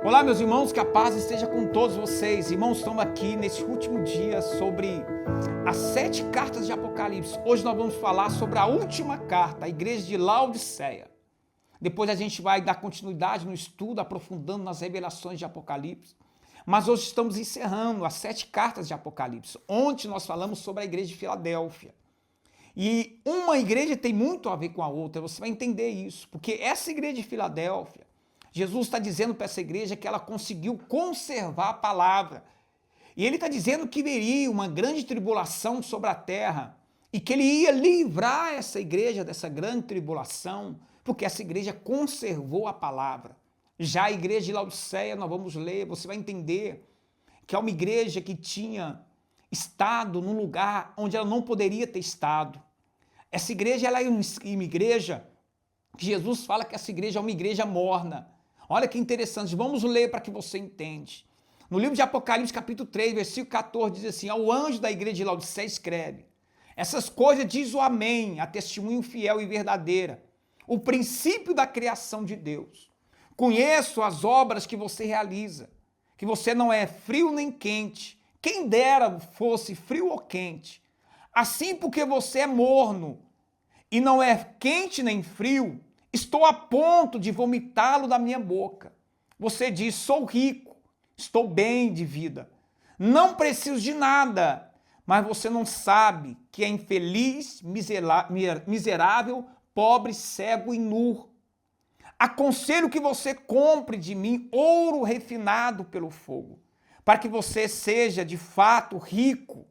Olá, meus irmãos, que a paz esteja com todos vocês. Irmãos, estamos aqui nesse último dia sobre as 7 cartas de Apocalipse. Hoje nós vamos falar sobre a última carta, a igreja de Laodiceia. Depois a gente vai dar continuidade no estudo, aprofundando nas revelações de Apocalipse. Mas hoje estamos encerrando as 7 cartas de Apocalipse. Ontem nós falamos sobre a igreja de Filadélfia. E uma igreja tem muito a ver com a outra, você vai entender isso. Porque essa igreja de Filadélfia, Jesus está dizendo para essa igreja que ela conseguiu conservar a palavra. E ele está dizendo que viria uma grande tribulação sobre a terra e que ele ia livrar essa igreja dessa grande tribulação, porque essa igreja conservou a palavra. Já a igreja de Laodiceia, nós vamos ler, você vai entender que é uma igreja que tinha estado num lugar onde ela não poderia ter estado. Essa igreja ela é uma igreja que Jesus fala que essa igreja é uma igreja morna. Olha que interessante, vamos ler para que você entenda. No livro de Apocalipse, capítulo 3, versículo 14, diz assim: ao anjo da igreja de Laodiceia escreve: essas coisas diz o Amém, a testemunho fiel e verdadeira, o princípio da criação de Deus. Conheço as obras que você realiza, que você não é frio nem quente, quem dera fosse frio ou quente. Assim, porque você é morno e não é quente nem frio, estou a ponto de vomitá-lo da minha boca. Você diz: sou rico, estou bem de vida, não preciso de nada, mas você não sabe que é infeliz, miserável, pobre, cego e nu. Aconselho que você compre de mim ouro refinado pelo fogo, para que você seja de fato rico.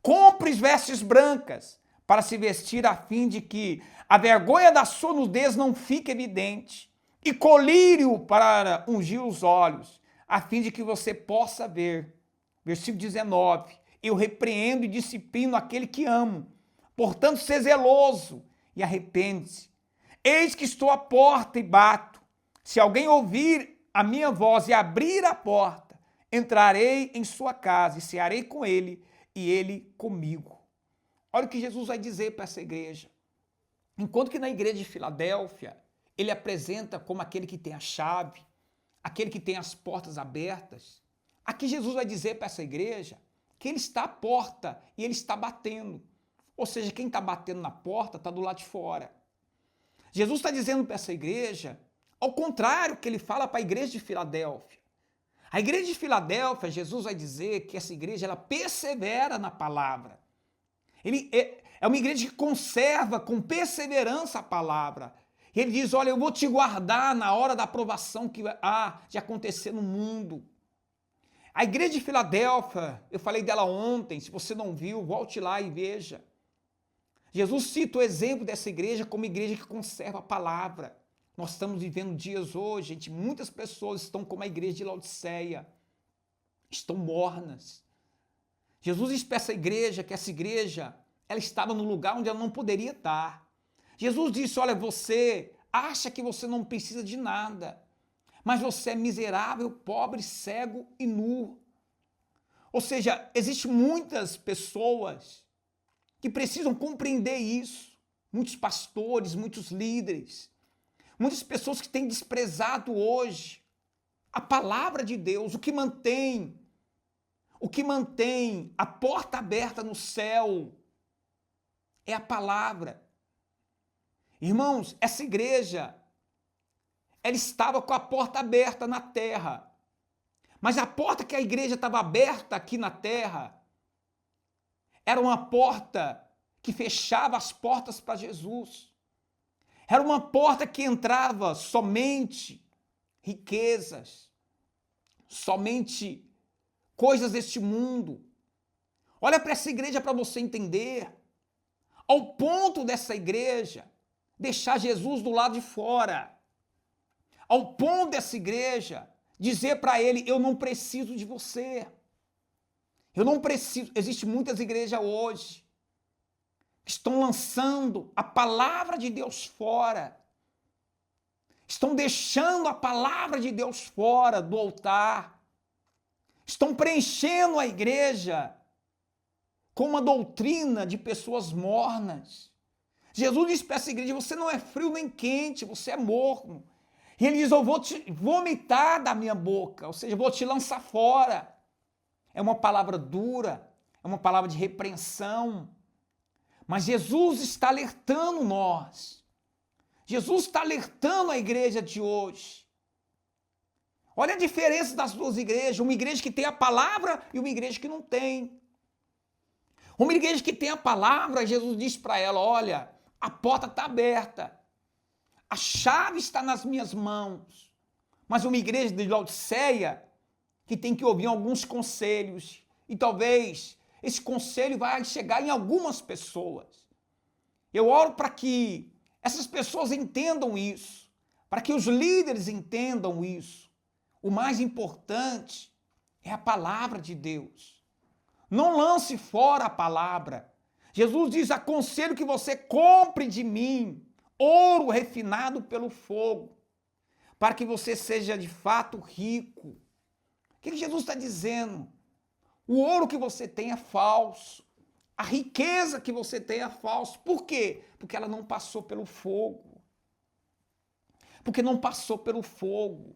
Compre vestes brancas para se vestir, a fim de que a vergonha da sua nudez não fique evidente, e colírio para ungir os olhos, a fim de que você possa ver. Versículo 19: eu repreendo e disciplino aquele que amo, portanto, seja zeloso e arrepende-se. Eis que estou à porta e bato. Se alguém ouvir a minha voz e abrir a porta, entrarei em sua casa e cearei com ele e ele comigo. Olha o que Jesus vai dizer para essa igreja. Enquanto que na igreja de Filadélfia, ele apresenta como aquele que tem a chave, aquele que tem as portas abertas. Aqui Jesus vai dizer para essa igreja que ele está à porta e ele está batendo. Ou seja, quem está batendo na porta está do lado de fora. Jesus está dizendo para essa igreja, ao contrário que ele fala para a igreja de Filadélfia. A igreja de Filadélfia, Jesus vai dizer que essa igreja ela persevera na palavra. Ele é uma igreja que conserva com perseverança a palavra. E ele diz: olha, eu vou te guardar na hora da aprovação que há de acontecer no mundo. A igreja de Filadélfia, eu falei dela ontem, se você não viu, volte lá e veja. Jesus cita o exemplo dessa igreja como igreja que conserva a palavra. Nós estamos vivendo dias hoje, gente, muitas pessoas estão como a igreja de Laodiceia, estão mornas. Jesus diz para essa igreja que essa igreja, ela estava no lugar onde ela não poderia estar. Jesus disse: olha, você acha que você não precisa de nada, mas você é miserável, pobre, cego e nu. Ou seja, existem muitas pessoas que precisam compreender isso. Muitos pastores, muitos líderes, muitas pessoas que têm desprezado hoje a palavra de Deus, o que mantém a porta aberta no céu é a palavra. Irmãos, essa igreja, ela estava com a porta aberta na terra, mas a porta que a igreja estava aberta aqui na terra era uma porta que fechava as portas para Jesus. Era uma porta que entrava somente riquezas, somente coisas deste mundo. Olha para essa igreja para você entender. Ao ponto dessa igreja deixar Jesus do lado de fora. Ao ponto dessa igreja dizer para ele: eu não preciso de você. Eu não preciso. Existem muitas igrejas hoje que estão lançando a palavra de Deus fora. Estão deixando a palavra de Deus fora do altar. Estão preenchendo a igreja com uma doutrina de pessoas mornas. Jesus disse para essa igreja: você não é frio nem quente, você é morno. E ele diz, eu vou te vomitar da minha boca, ou seja, vou te lançar fora. É uma palavra dura, é uma palavra de repreensão. Mas Jesus está alertando nós. Jesus está alertando a igreja de hoje. Olha a diferença das duas igrejas. Uma igreja que tem a palavra e uma igreja que não tem. Uma igreja que tem a palavra, Jesus diz para ela, olha, a porta está aberta. A chave está nas minhas mãos. Mas uma igreja de Laodiceia que tem que ouvir alguns conselhos. E talvez esse conselho vai chegar em algumas pessoas. Eu oro para que essas pessoas entendam isso. Para que os líderes entendam isso. O mais importante é a palavra de Deus. Não lance fora a palavra. Jesus diz, aconselho que você compre de mim ouro refinado pelo fogo, para que você seja de fato rico. O que Jesus está dizendo? O ouro que você tem é falso. A riqueza que você tem é falsa. Por quê? Porque ela não passou pelo fogo. Porque não passou pelo fogo.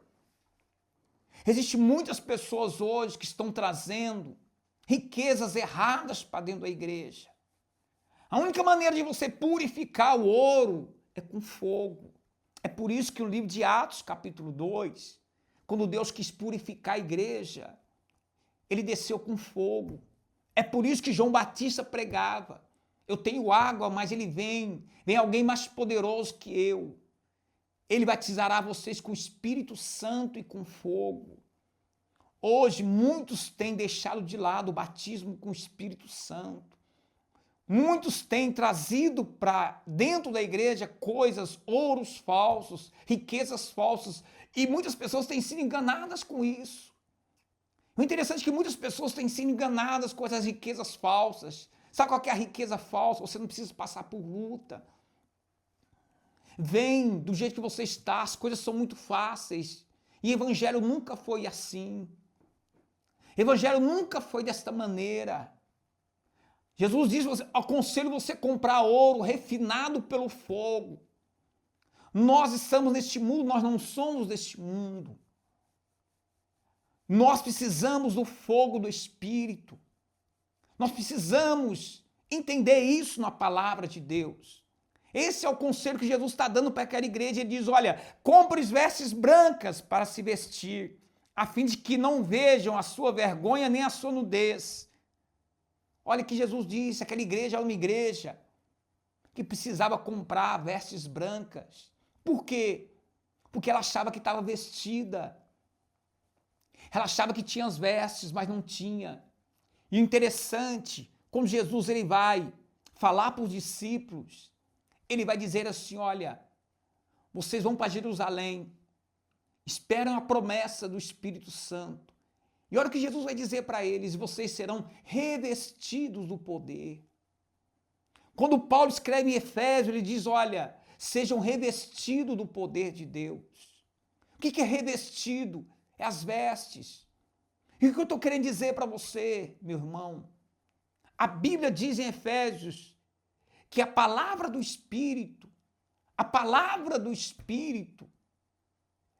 Existem muitas pessoas hoje que estão trazendo riquezas erradas para dentro da igreja. A única maneira de você purificar o ouro é com fogo. É por isso que o livro de Atos, capítulo 2, quando Deus quis purificar a igreja, ele desceu com fogo. É por isso que João Batista pregava. Eu tenho água, mas vem alguém mais poderoso que eu. Ele batizará vocês com o Espírito Santo e com fogo. Hoje, muitos têm deixado de lado o batismo com o Espírito Santo. Muitos têm trazido para dentro da igreja coisas, ouros falsos, riquezas falsas. E muitas pessoas têm sido enganadas com isso. O interessante é que muitas pessoas têm sido enganadas com essas riquezas falsas. Sabe qual que é a riqueza falsa? Você não precisa passar por luta. Vem do jeito que você está, as coisas são muito fáceis. E o evangelho nunca foi assim. O evangelho nunca foi desta maneira. Jesus diz, aconselho você comprar ouro refinado pelo fogo. Nós estamos neste mundo, nós não somos deste mundo. Nós precisamos do fogo do Espírito. Nós precisamos entender isso na palavra de Deus. Esse é o conselho que Jesus está dando para aquela igreja. Ele diz, olha, compre vestes brancas para se vestir, a fim de que não vejam a sua vergonha nem a sua nudez. Olha o que Jesus disse, aquela igreja era uma igreja que precisava comprar vestes brancas. Por quê? Porque ela achava que estava vestida. Ela achava que tinha as vestes, mas não tinha. E o interessante, quando Jesus ele vai falar para os discípulos, ele vai dizer assim, olha, vocês vão para Jerusalém, esperam a promessa do Espírito Santo. E olha o que Jesus vai dizer para eles, vocês serão revestidos do poder. Quando Paulo escreve em Efésios, ele diz, olha, sejam revestidos do poder de Deus. O que é revestido? É as vestes. E o que eu estou querendo dizer para você, meu irmão? A Bíblia diz em Efésios que a palavra do Espírito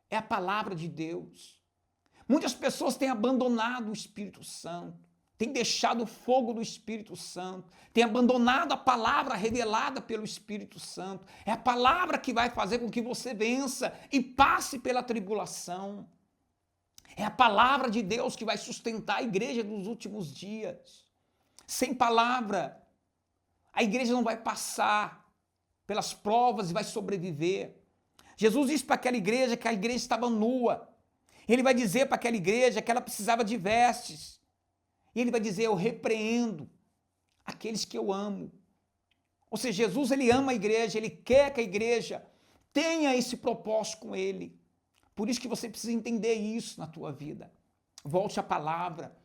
é a palavra de Deus. Muitas pessoas têm abandonado o Espírito Santo, têm deixado o fogo do Espírito Santo, têm abandonado a palavra revelada pelo Espírito Santo. É a palavra que vai fazer com que você vença e passe pela tribulação. É a palavra de Deus que vai sustentar a igreja nos últimos dias. Sem palavra, a igreja não vai passar pelas provas e vai sobreviver. Jesus disse para aquela igreja que a igreja estava nua. Ele vai dizer para aquela igreja que ela precisava de vestes. E ele vai dizer, eu repreendo aqueles que eu amo. Ou seja, Jesus ele ama a igreja, ele quer que a igreja tenha esse propósito com ele. Por isso que você precisa entender isso na tua vida. Volte à palavra.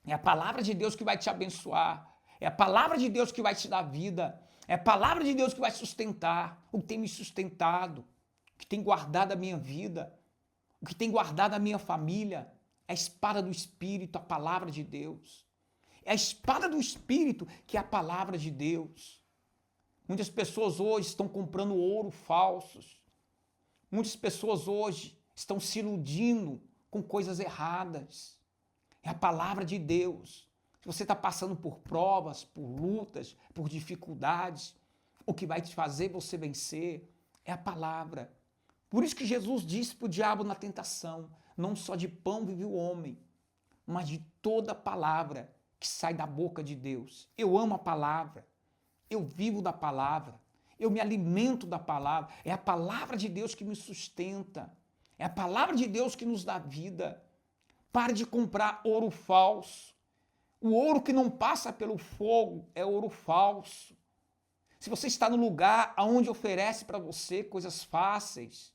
É a palavra de Deus que vai te abençoar. É a palavra de Deus que vai te dar vida. É a palavra de Deus que vai sustentar. O que tem me sustentado. O que tem guardado a minha vida. O que tem guardado a minha família. É a espada do Espírito, a palavra de Deus. É a espada do Espírito que é a palavra de Deus. Muitas pessoas hoje estão comprando ouro falsos. Muitas pessoas hoje estão se iludindo com coisas erradas. É a palavra de Deus. Se você está passando por provas, por lutas, por dificuldades, o que vai te fazer você vencer é a palavra. Por isso que Jesus disse para o diabo na tentação, não só de pão vive o homem, mas de toda palavra que sai da boca de Deus. Eu amo a palavra, eu vivo da palavra, eu me alimento da palavra. É a palavra de Deus que me sustenta, é a palavra de Deus que nos dá vida. Pare de comprar ouro falso. O ouro que não passa pelo fogo é ouro falso. Se você está no lugar onde oferece para você coisas fáceis,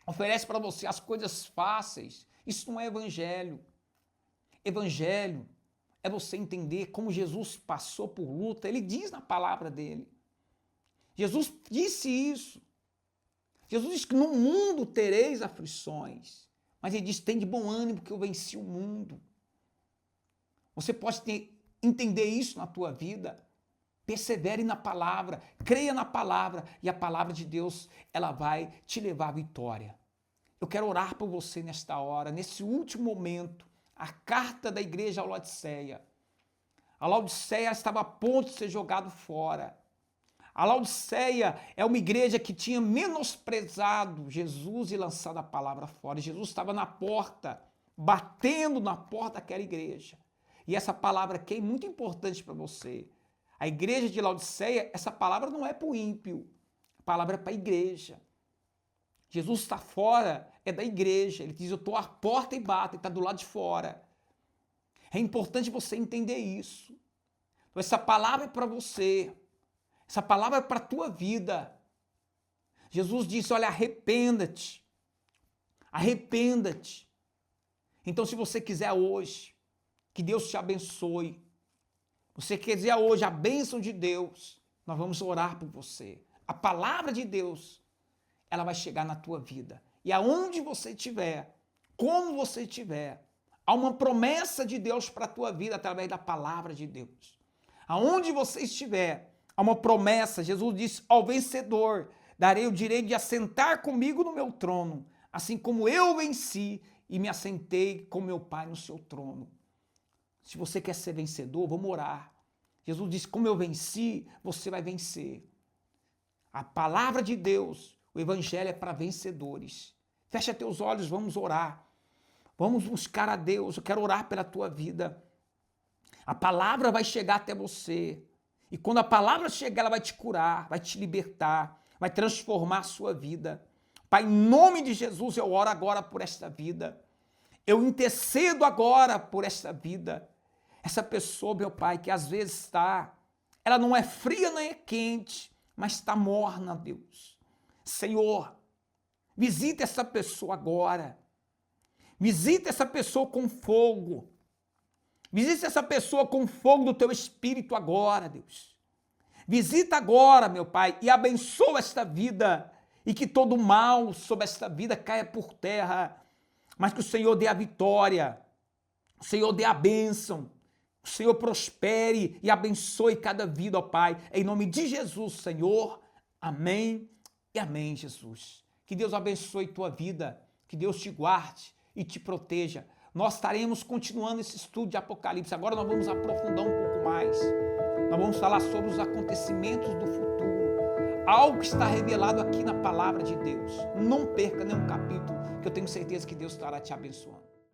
oferece para você as coisas fáceis, isso não é evangelho. Evangelho é você entender como Jesus passou por luta. Ele diz na palavra dele. Jesus disse isso. Jesus disse que no mundo tereis aflições. Mas ele diz, tem de bom ânimo que eu venci o mundo. Você pode entender isso na tua vida. Persevere na palavra, creia na palavra e a palavra de Deus, ela vai te levar à vitória. Eu quero orar por você nesta hora, nesse último momento, a carta da igreja à Laodiceia. A Laodiceia estava a ponto de ser jogado fora. A Laodiceia é uma igreja que tinha menosprezado Jesus e lançado a palavra fora. Jesus estava na porta, batendo na porta daquela igreja. E essa palavra aqui é muito importante para você. A igreja de Laodiceia, essa palavra não é para o ímpio, a palavra é para a igreja. Jesus está fora, é da igreja. Ele diz, eu estou à porta e bato, ele está do lado de fora. É importante você entender isso. Então, essa palavra é para você. Essa palavra é para a tua vida. Jesus disse, olha, arrependa-te. Arrependa-te. Então, se você quiser hoje, que Deus te abençoe. Você quiser hoje a bênção de Deus, nós vamos orar por você. A palavra de Deus, ela vai chegar na tua vida. E aonde você estiver, como você estiver, há uma promessa de Deus para a tua vida através da palavra de Deus. Aonde você estiver, há uma promessa. Jesus disse, ao vencedor, darei o direito de assentar comigo no meu trono, assim como eu venci e me assentei com meu Pai no seu trono. Se você quer ser vencedor, vamos orar. Jesus disse, como eu venci, você vai vencer. A palavra de Deus, o evangelho é para vencedores. Fecha teus olhos, vamos orar. Vamos buscar a Deus, eu quero orar pela tua vida. A palavra vai chegar até você. E quando a palavra chegar, ela vai te curar, vai te libertar, vai transformar a sua vida. Pai, em nome de Jesus, eu oro agora por esta vida. Eu intercedo agora por esta vida. Essa pessoa, meu Pai, que às vezes ela não é fria nem é quente, mas está morna, Deus. Senhor, visita essa pessoa agora. Visita essa pessoa com fogo. Visita essa pessoa com fogo do teu espírito agora, Deus. Visita agora, meu Pai, e abençoa esta vida. E que todo mal sobre esta vida caia por terra. Mas que o Senhor dê a vitória. O Senhor dê a bênção. O Senhor prospere e abençoe cada vida, ó Pai. Em nome de Jesus, Senhor. Amém e amém, Jesus. Que Deus abençoe tua vida. Que Deus te guarde e te proteja. Nós estaremos continuando esse estudo de Apocalipse. Agora nós vamos aprofundar um pouco mais. Nós vamos falar sobre os acontecimentos do futuro. Algo que está revelado aqui na palavra de Deus. Não perca nenhum capítulo, que eu tenho certeza que Deus estará te abençoando.